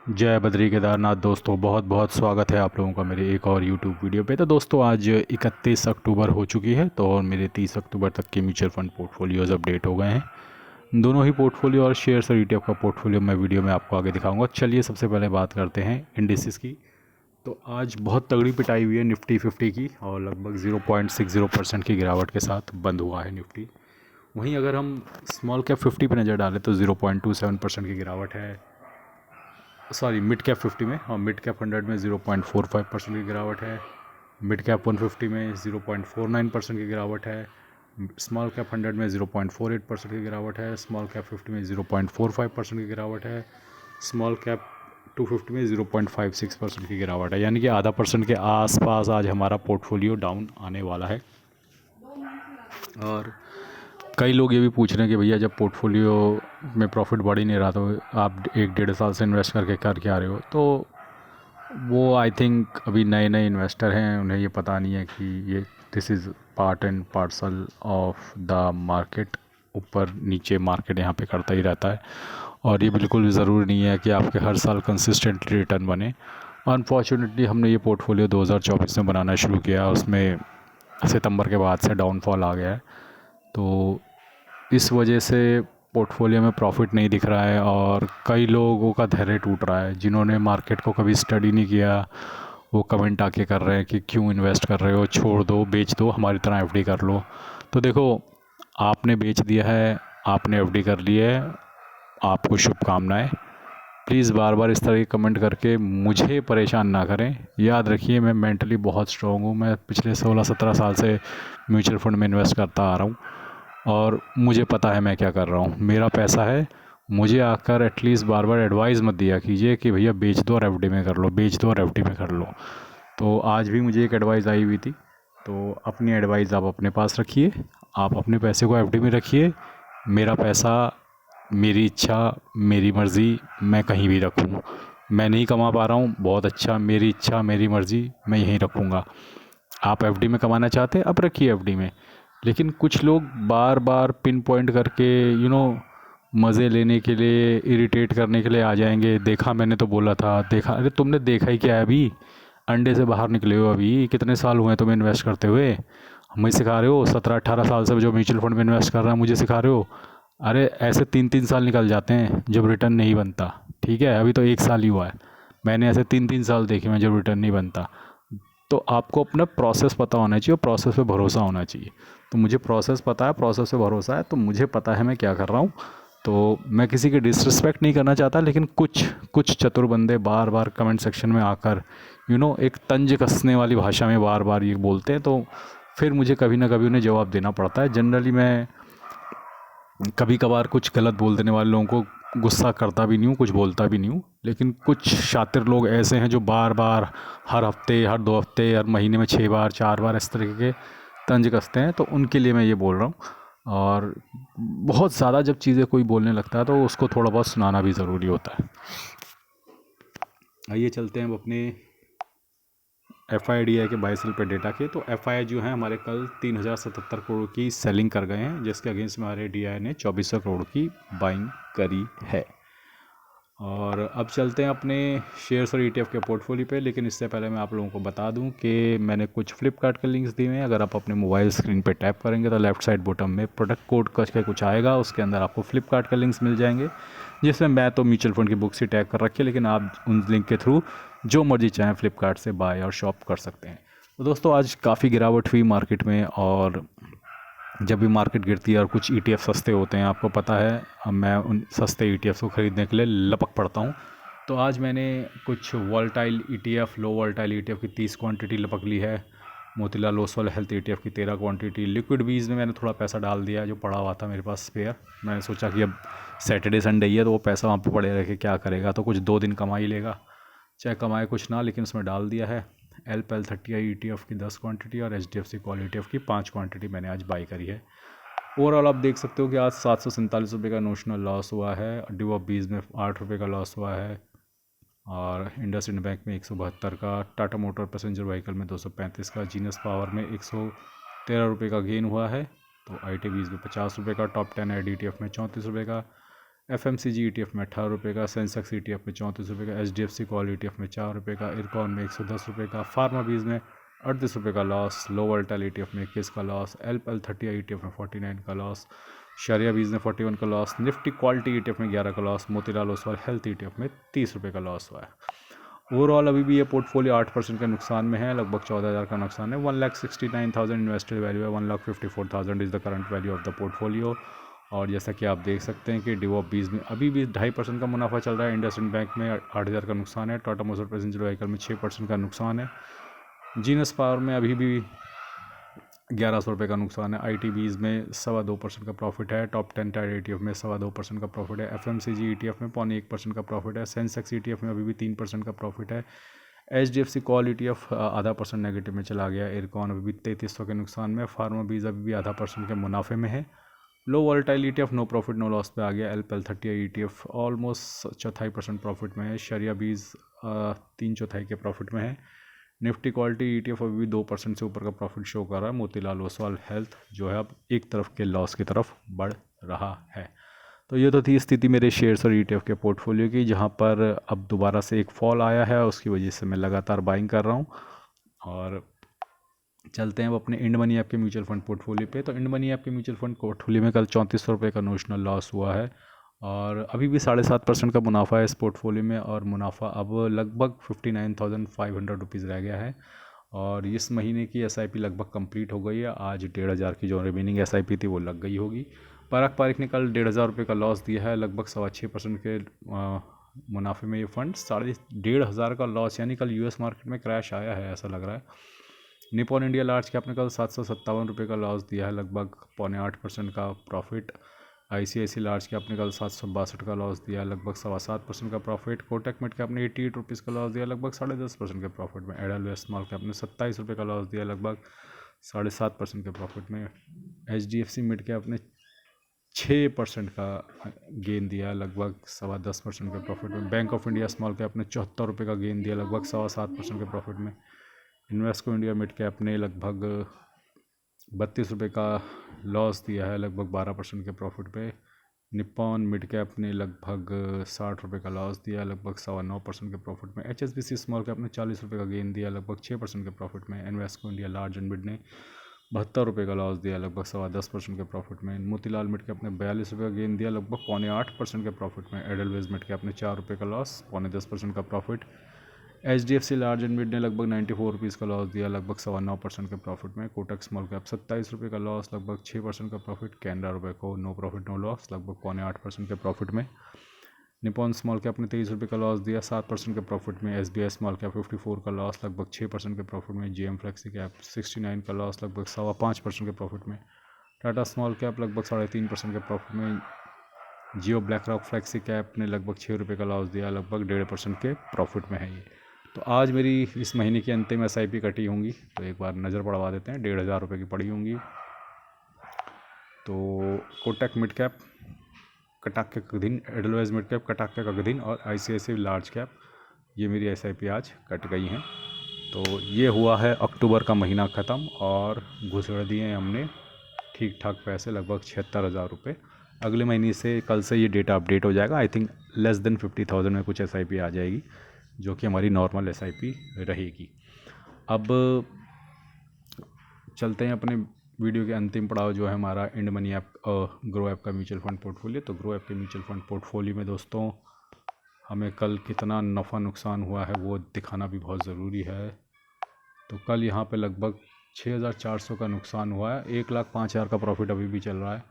जय बद्री केदारनाथ। दोस्तों बहुत बहुत स्वागत है आप लोगों का मेरे एक और यूट्यूब वीडियो पे। तो दोस्तों आज 31 अक्टूबर हो चुकी है, तो और मेरे 30 अक्टूबर तक के म्यूचुअल फंड पोर्टफोलियोज़ अपडेट हो गए हैं। दोनों ही पोर्टफोलियो और शेयर्स और ETF का पोर्टफोलियो मैं वीडियो में आपको आगे दिखाऊंगा। चलिए सबसे पहले बात करते हैं इंडिसेस की। तो आज बहुत तगड़ी पिटाई हुई है निफ्टी 50 की, और लगभग 0.60% की गिरावट के साथ बंद हुआ है निफ्टी। वहीं अगर हम स्मॉल कैप 50 पे नज़र डालें तो 0.27% की गिरावट है। सॉरी, मिड कैप 50 में, और मिड कैप 100 में 0.45% की गिरावट है। मिड कैप 150 में 0.49% की गिरावट है। स्मॉल कैप 100 में 0.48% की गिरावट है। स्मॉल कैप 50 में 0.45% की गिरावट है। स्मॉल कैप 250 में 0.56% की गिरावट है। यानी कि आधा परसेंट के आसपास आज हमारा पोर्टफोलियो डाउन आने वाला है। और कई लोग ये भी पूछ रहे हैं कि भैया जब पोर्टफोलियो में प्रॉफिट बढ़ ही नहीं रहा तो आप 1-1.5 साल से इन्वेस्ट करके कर क्या रहे हो। तो वो आई थिंक अभी नए नए इन्वेस्टर हैं, उन्हें ये पता नहीं है कि ये this is part and parcel of the market. ऊपर नीचे मार्केट यहाँ पे करता ही रहता है, और ये बिल्कुल भी ज़रूरी नहीं है कि आपके हर साल कंसिस्टेंटली रिटर्न बने। अनफॉर्चुनेटली हमने ये पोर्टफोलियो 2024 में बनाना शुरू किया, उसमें सितंबर के बाद से डाउनफॉल आ गया है। तो इस वजह से पोर्टफोलियो में प्रॉफिट नहीं दिख रहा है, और कई लोगों का धैर्य टूट रहा है जिन्होंने मार्केट को कभी स्टडी नहीं किया। वो कमेंट आके कर रहे हैं कि क्यों इन्वेस्ट कर रहे हो, छोड़ दो, बेच दो, हमारी तरह FD कर लो। तो देखो, आपने बेच दिया है, आपने FD कर ली है, आपको शुभकामनाएं। प्लीज़ बार बार इस तरह के कमेंट करके मुझे परेशान ना करें। याद रखिए, मैं मेंटली बहुत स्ट्रॉन्ग हूँ। मैं पिछले 16-17 साल से म्यूचुअल फंड में इन्वेस्ट करता आ रहा हूँ, और मुझे पता है मैं क्या कर रहा हूँ। मेरा पैसा है, मुझे आकर एटलीस्ट बार बार एडवाइस मत दिया कीजिए कि भैया बेच दो और FD में कर लो, बेच दो और FD में कर लो। तो आज भी मुझे एक एडवाइस आई हुई थी, तो अपनी एडवाइस आप अपने पास रखिए, आप अपने पैसे को FD में रखिए। मेरा पैसा, मेरी इच्छा, मेरी मर्ज़ी, मैं कहीं भी रखूँ। मैं नहीं कमा पा रहा हूँ, बहुत अच्छा, मेरी इच्छा मेरी मर्ज़ी, मैं यहीं रखूँगा। आप FD में कमाना चाहते हैं, अब रखिए FD में। लेकिन कुछ लोग बार बार पिन पॉइंट करके मज़े लेने के लिए, इरिटेट करने के लिए आ जाएंगे। देखा, मैंने तो बोला था, देखा। अरे तुमने देखा ही क्या है अभी? अंडे से बाहर निकले हो अभी। कितने साल हुए हैं तुम्हें इन्वेस्ट करते हुए? हमें सिखा रहे हो? 17-18 साल से जो म्यूचुअल फंड में इन्वेस्ट कर रहा है मुझे सिखा रहे हो? अरे ऐसे 3-3 साल निकल जाते हैं जब रिटर्न नहीं बनता। ठीक है, अभी तो 1 साल ही हुआ है। मैंने ऐसे 3-3 साल देखे हैं जब रिटर्न नहीं बनता। तो आपको अपना प्रोसेस पता होना चाहिए और प्रोसेस पे भरोसा होना चाहिए। तो मुझे प्रोसेस पता है, प्रोसेस पे भरोसा है, तो मुझे पता है मैं क्या कर रहा हूँ। तो मैं किसी की डिसरिस्पेक्ट नहीं करना चाहता, लेकिन कुछ कुछ चतुर बंदे बार बार कमेंट सेक्शन में आकर एक तंज कसने वाली भाषा में बार बार ये बोलते हैं, तो फिर मुझे कभी ना कभी उन्हें जवाब देना पड़ता है। जनरली मैं कभी कभार कुछ गलत बोल देने वाले लोगों को गुस्सा करता भी नहीं हूँ, कुछ बोलता भी नहीं हूँ। लेकिन कुछ शातिर लोग ऐसे हैं जो बार बार हर हफ्ते, हर 2 हफ्ते, हर महीने में 6 बार 4 बार इस तरीके के तंज कसते हैं, तो उनके लिए मैं ये बोल रहा हूँ। और बहुत ज़्यादा जब चीज़ें कोई बोलने लगता है तो उसको थोड़ा बहुत सुनाना भी ज़रूरी होता है। आइए चलते हैं अब अपने FIDI के 22 रुपये डेटा के। तो FI जो है हमारे कल 3077 करोड़ की सेलिंग कर गए हैं, जिसके अगेंस्ट में हमारे DI ने 2400 करोड़ की बाइंग करी है। और अब चलते हैं अपने शेयर्स और ETF के पोर्टफोलियो पे। लेकिन इससे पहले मैं आप लोगों को बता दूं कि मैंने कुछ फ्लिपकार्ट के लिंक्स दिए हैं। अगर आप अपने मोबाइल स्क्रीन पे टैप करेंगे तो लेफ़्ट साइड बॉटम में प्रोडक्ट कोड करके कुछ आएगा, उसके अंदर आपको फ्लिपकार्ट के लिंक्स मिल जाएंगे, जिसमें मैं तो म्यूचुअल फंड की बुक्स ही टैग कर रखी है, लेकिन आप उन लिंक के थ्रू जो मर्जी चाहें फ्लिपकार्ट से बाय और शॉप कर सकते हैं। तो दोस्तों आज काफ़ी गिरावट हुई मार्केट में, और जब भी मार्केट गिरती है और कुछ ETF सस्ते होते हैं, आपको पता है, अब मैं उन सस्ते ETFs को ख़रीदने के लिए लपक पड़ता हूँ। तो आज मैंने कुछ वॉलेटाइल ETF, लो वॉलेटाइल ETF की 30 क्वांटिटी लपक ली है। मोतीलाल ओसवाल हेल्थ ETF की 13 क्वांटिटी। लिक्विड बीज में मैंने थोड़ा पैसा डाल दिया जो पड़ा हुआ था मेरे पास स्पेयर। मैंने सोचा कि अब सैटरडे संडे ही है तो वो पैसा वहाँ पे पड़े रह के क्या करेगा, तो कुछ 2 दिन कमा ही लेगा, चाहे कमाए कुछ ना, लेकिन उसमें डाल दिया है। LPL30 ETF की 10 क्वांटिटी और HDFC कॉल ETF की 5 क्वांटिटी मैंने आज बाई करी है। ओवरऑल आप देख सकते हो कि आज 747 रुपये का नोशनल लॉस हुआ है। ड्यू बीज में 8 रुपये का लॉस हुआ है, और इंडसइंड बैंक में 172 का, टाटा मोटर पैसेंजर व्हीकल में 235 का, जीनस पावर में 113 रुपये का गेन हुआ है। तो ITBs में 50 रुपये का, टॉप 10 IDTF में 34 रुपये का, FMCG ETF में 18 रुपये का, सेंसेक्स ETF में 34 रुपये का, HDFC कॉल ETF में 4 रुपये का, इरकॉन में 110 रुपये का, फार्मा बीज में 38 रुपये का लॉस, लो वोल्टाइल ETF में 21 का लॉस, LPL30 ETF में 49 का लॉस, शरिया बीज में 41 का लॉस, निफ्टी क्वालिटी ETF में 11 का loss, Motilal Oswal health ETF में 30 रुपये का लॉस हुआ है। ओवरऑल अभी भी ये पोर्टफोलियो 8% का नुकसान में है, लगभग 14,000 का नुकसान है। 1,69,000 इन्वेस्टेड वैल्यू है, 1,54,000 is the current value of the portfolio. और जैसा कि आप देख सकते हैं कि डिवॉप बीज में अभी भी 2.5% का मुनाफा चल रहा है, इंडसइंड बैंक में 8,000 का नुकसान है, टाटा मोटर पैसेंजर व्हीकल में 6% का नुकसान है, जीनस पावर में अभी भी 1,100 रुपये का नुकसान है, ITBs में 2.25% का प्रॉफिट है, टॉप 10 टायर ETF में 2.25% का प्रॉफिट है, FMCG ETF में 0.1% का प्रॉफिट है, सेंसेक्स ETF में अभी भी 3% का प्रॉफिट है, HDFC कॉल ETF 0.5% नेगेटिव में चला गया, इरकॉन अभी भी 3300 के नुकसान में, फार्मा बीज अभी भी 0.5% के मुनाफे में है, low volatile ETF no profit no loss पे आ गया, LPL30 ETF ऑलमोस्ट 0.25% प्रॉफिट में है, शरिया बीज 3/4 के प्रॉफिट में है, निफ्टी क्वालिटी ETF अभी भी 2% से ऊपर का प्रॉफिट शो कर रहा है, मोतीलाल ओसवाल हेल्थ जो है अब एक तरफ के लॉस की तरफ बढ़ रहा है। तो ये तो थी स्थिति मेरे शेयर्स और ETF के पोर्टफोलियो की, जहाँ पर अब दोबारा से एक फॉल आया है, उसकी वजह से मैं लगातार बाइंग कर रहा हूँ। और चलते हैं अब अपने इंड मनी ऐप के म्यूचुअल फंड पोर्टफोलियो पे। तो इंड मनी ऐप के म्यूचुअल फंड पोर्टफोलियो में कल 3400 रुपये का नोशनल लॉस हुआ है और अभी भी 7.5% का मुनाफा है इस पोर्टफोलियो में, और मुनाफा अब लगभग 59,500 रुपीज़ रह गया है। और इस महीने की SIP लगभग कंप्लीट हो गई है, आज 1,500 की जो रिमेनिंग SIP थी वो लग गई होगी। पराग पारिक ने कल 1,500 रुपये का लॉस दिया है, लगभग 6.25% के मुनाफे में ये फंड 1,500 का लॉस, यानी कल US मार्केट में क्रैश आया है ऐसा लग रहा है। निपॉन इंडिया लार्ज कैप ने कल 757 रुपये का लॉस दिया है, लगभग 0.8% का प्रॉफिट। ICICI लार्ज कैप ने कल 762 का लॉस दिया है, लगभग 7.25% का प्रॉफिट। कोटक मिड कैप ने 88 रुपीज़ का लॉस दिया, लगभग 10.5% के प्रॉफिट में। एडेलवेस स्मॉल कैप ने 27 रुपये का लॉस दिया, लगभग 7.5% के प्रॉफिट में। HDFC मिड कैप ने 6% का गेन दिया, लगभग 10.25% के प्रॉफिट में। Bank of India small cap ने 74 रुपये का गेन दिया, लगभग 7.25% के प्रॉफिट में। इन्वेस्को इंडिया मिड कैप ने लगभग 32 रुपये का लॉस दिया है, लगभग 12% के प्रॉफिट पे। निपॉन मिड कैप ने लगभग 60 रुपये का लॉस दिया, लगभग 9.25% के प्रॉफिट में। HSBC स्मॉल कैप ने 40 रुपये का गेन दिया, लगभग 6% के प्रॉफिट में। Invesco India large and mid ने 72 रुपये का लॉस दिया, लगभग 10.25% के प्रॉफिट में। मोतीलाल मिड कैप ने 42 रुपये का गेन दिया, लगभग 0.8% के प्रॉफिट में। एडलवेज मिड कैप ने 4 रुपये का लॉस, 0.10% का profit. HDFC large and mid ने लगभग 94 रुपीज़ का लॉस दिया, लगभग 9.25% के प्रॉफिट में। कोटक स्मॉल कैप 27 रुपये का लॉस, लगभग 6% का प्रॉफिट। कैनरा रुपये को नो प्रॉफिट नो लॉस, लगभग 0.8% के प्रॉफिट में। निपॉन स्मॉल कैप ने 23 रुपये का लॉस दिया, 7% के प्रॉफिट में। SBI स्मॉल कैप 54 का लॉस, लगभग 6% के प्रॉफिट में। GM फ्लेक्सी कैप 69 का लॉस, लगभग 5.25% के प्रॉफिट में। टाटा स्मॉल कैप लगभग 3.5% के प्रॉफिट में। जियो ब्लैक रॉक फ्लेक्सी कैप ने लगभग 6 रुपये का लॉस दिया, लगभग 1.5% के प्रॉफिट में है ये। तो आज मेरी इस महीने की अंतिम SIP कटी होंगी, तो एक बार नज़र पड़वा देते हैं। 1,500 रुपये की पड़ी होंगी। तो कोटक मिड कैप कटाके का दिन, एडलवाइज मिड कैप कटाके का दिन, और ICICI लार्ज कैप, ये मेरी SIP आज कट गई हैं। तो ये हुआ है अक्टूबर का महीना ख़त्म, और घुसड़ दिए हमने ठीक ठाक पैसे, लगभग 76,000 रुपये। अगले महीने से, कल से ये डेटा अपडेट हो जाएगा। आई थिंक लेस देन 50,000 में कुछ SIP आ जाएगी, जो कि हमारी नॉर्मल SIP रहेगी। अब चलते हैं अपने वीडियो के अंतिम पड़ाव, जो है हमारा INDmoney app Groww app का म्यूचुअल फंड पोर्टफोलियो। तो ग्रो ऐप के म्यूचुअल फंड पोर्टफोलियो में दोस्तों हमें कल कितना नफ़ा नुकसान हुआ है वो दिखाना भी बहुत ज़रूरी है। तो कल यहाँ पे लगभग 6,400 का नुकसान हुआ है, 1,05,000 का प्रॉफिट अभी भी चल रहा है।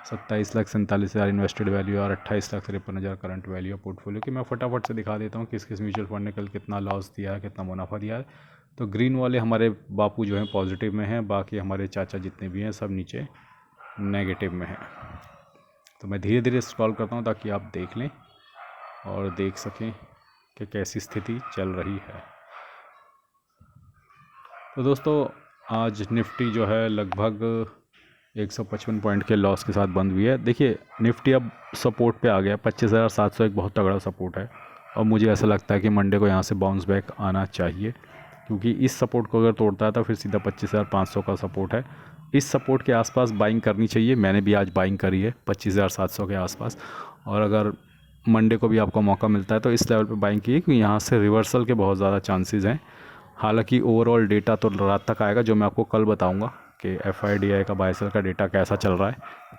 27,47,000 इन्वेस्टेड वैल्यू और 28,53,000 करंट वैल्यू है पोर्टफोलियो की। मैं फटाफट से दिखा देता हूँ किस किस म्यूचुअल फंड ने कल कितना लॉस दिया है, कितना मुनाफा दिया है। तो ग्रीन वाले हमारे बापू जो हैं पॉजिटिव में हैं, बाकी हमारे चाचा जितने भी हैं सब नीचे नेगेटिव में हैं। तो मैं धीरे धीरे स्क्रॉल करता हूँ ताकि आप देख लें और देख सकें कि कैसी स्थिति चल रही है। तो दोस्तों आज निफ्टी जो है लगभग 155 पॉइंट के लॉस के साथ बंद हुई है। देखिए निफ्टी अब सपोर्ट पे आ गया, 25,700 एक बहुत तगड़ा सपोर्ट है, और मुझे ऐसा लगता है कि मंडे को यहाँ से बाउंस बैक आना चाहिए, क्योंकि इस सपोर्ट को अगर तोड़ता है तो फिर सीधा 25,500 का सपोर्ट है। इस सपोर्ट के आसपास बाइंग करनी चाहिए। मैंने भी आज बाइंग करी है 25,700 के आसपास, और अगर मंडे को भी आपको मौका मिलता है तो इस लेवल पे बाइंग कीजिए, क्योंकि यहाँ से रिवर्सल के बहुत ज़्यादा चांसेस हैं। हालांकि ओवरऑल डेटा तो रात तक आएगा, जो मैं आपको कल बताऊंगा कि FIDI का बाय सेल का डेटा कैसा चल रहा है,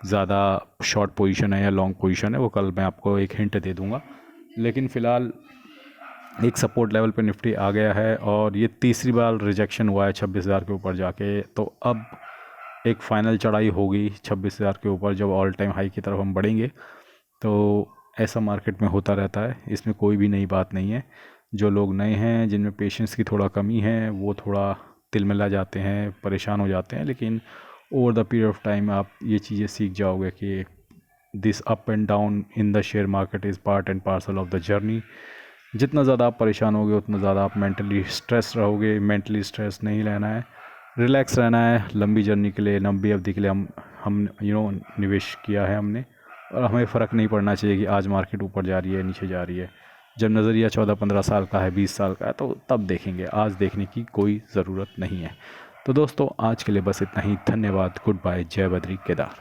ज़्यादा शॉर्ट पोजीशन है या लॉन्ग पोजीशन है, वो कल मैं आपको एक हिंट दे दूंगा। लेकिन फ़िलहाल एक सपोर्ट लेवल पे निफ्टी आ गया है और ये तीसरी बार रिजेक्शन हुआ है 26,000 के ऊपर जाके। तो अब एक फ़ाइनल चढ़ाई होगी 26,000 के ऊपर, जब ऑल टाइम हाई की तरफ हम बढ़ेंगे। तो ऐसा मार्केट में होता रहता है, इसमें कोई भी नई बात नहीं है। जो लोग नए हैं, जिनमें पेशेंस की थोड़ा कमी है, वो थोड़ा तिलमिला जाते हैं, परेशान हो जाते हैं। लेकिन over the period of time आप ये चीज़ें सीख जाओगे कि this up and down in the share market is part and parcel of the journey. जितना ज़्यादा आप परेशान होगे उतना ज़्यादा आप मेंटली स्ट्रेस रहोगे। मेंटली स्ट्रेस नहीं रहना है, रिलैक्स रहना है। लंबी जर्नी के लिए, लंबी अवधि के लिए हम निवेश किया है हमने, और हमें फ़र्क नहीं पड़ना चाहिए कि आज मार्केट ऊपर जा रही है, नीचे जा रही है। जब नज़रिया 14-15 साल का है, 20 साल का है, तो तब देखेंगे, आज देखने की कोई ज़रूरत नहीं है। तो दोस्तों, आज के लिए बस इतना ही। धन्यवाद, गुड बाय, जय बद्री केदार।